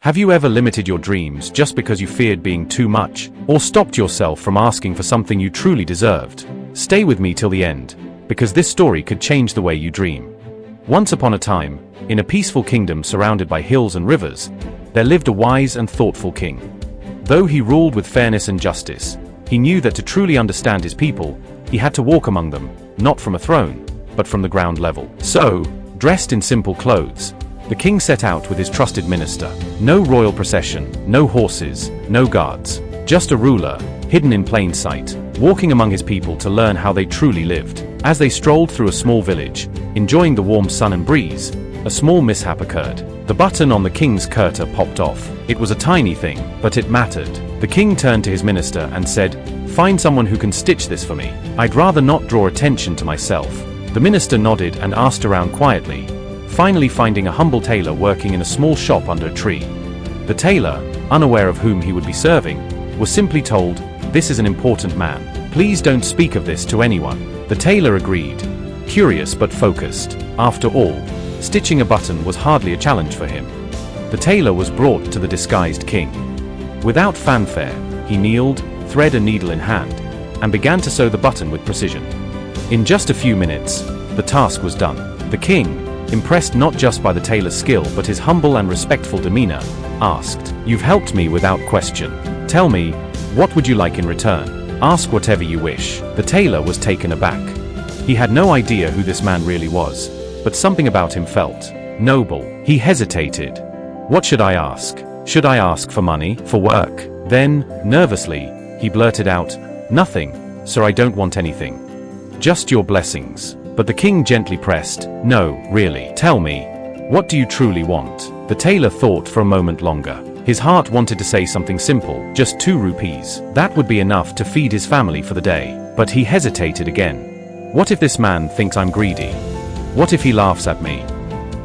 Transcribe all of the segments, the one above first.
Have you ever limited your dreams just because you feared being too much, or stopped yourself from asking for something you truly deserved? Stay with me till the end, because this story could change the way you dream. Once upon a time, in a peaceful kingdom surrounded by hills and rivers, there lived a wise and thoughtful king. Though he ruled with fairness and justice, he knew that to truly understand his people, he had to walk among them, not from a throne, but from the ground level. So, dressed in simple clothes, the king set out with his trusted minister. No royal procession, no horses, no guards, just a ruler, hidden in plain sight, walking among his people to learn how they truly lived. As they strolled through a small village, enjoying the warm sun and breeze, a small mishap occurred. The button on the king's kirtle popped off. It was a tiny thing, but it mattered. The king turned to his minister and said, "Find someone who can stitch this for me. I'd rather not draw attention to myself." The minister nodded and asked around quietly, finally finding a humble tailor working in a small shop under a tree. The tailor, unaware of whom he would be serving, was simply told, "This is an important man. Please don't speak of this to anyone." The tailor agreed, curious but focused. After all, stitching a button was hardly a challenge for him. The tailor was brought to the disguised king. Without fanfare, he kneeled, thread and needle in hand, and began to sew the button with precision. In just a few minutes, the task was done. The king, impressed not just by the tailor's skill but his humble and respectful demeanor, asked, "You've helped me without question. Tell me, what would you like in return? Ask whatever you wish." The tailor was taken aback. He had no idea who this man really was, but something about him felt noble. He hesitated. What should I ask? Should I ask for money, for work? Then, nervously, he blurted out, "Nothing, sir, I don't want anything. Just your blessings." But the king gently pressed, "No, really. Tell me, what do you truly want?" The tailor thought for a moment longer. His heart wanted to say something simple, just 2 rupees. That would be enough to feed his family for the day. But he hesitated again. What if this man thinks I'm greedy? What if he laughs at me?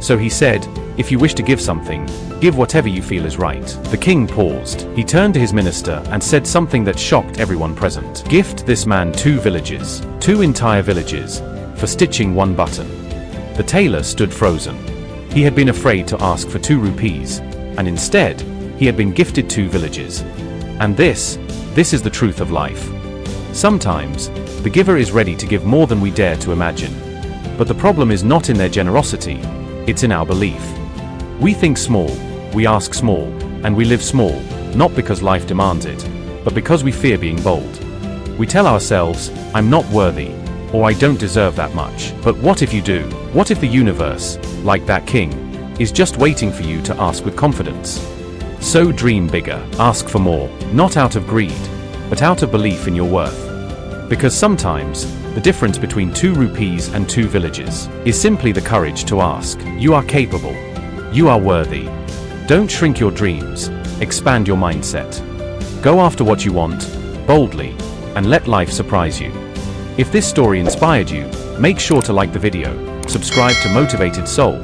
So he said, "If you wish to give something, give whatever you feel is right." The king paused. He turned to his minister and said something that shocked everyone present. "Gift this man 2 villages, 2 entire villages, for stitching 1 button." The tailor stood frozen. He had been afraid to ask for 2 rupees, and instead, he had been gifted 2 villages. And this is the truth of life. Sometimes, the giver is ready to give more than we dare to imagine. But the problem is not in their generosity, it's in our belief. We think small, we ask small, and we live small, not because life demands it, but because we fear being bold. We tell ourselves, "I'm not worthy," or "I don't deserve that much." But what if you do? What if the universe, like that king, is just waiting for you to ask with confidence? So dream bigger, ask for more, not out of greed, but out of belief in your worth. Because sometimes, the difference between 2 rupees and 2 villages is simply the courage to ask. You are capable. You are worthy. Don't shrink your dreams, expand your mindset. Go after what you want, boldly, and let life surprise you. If this story inspired you, make sure to like the video, subscribe to Motivated Soul,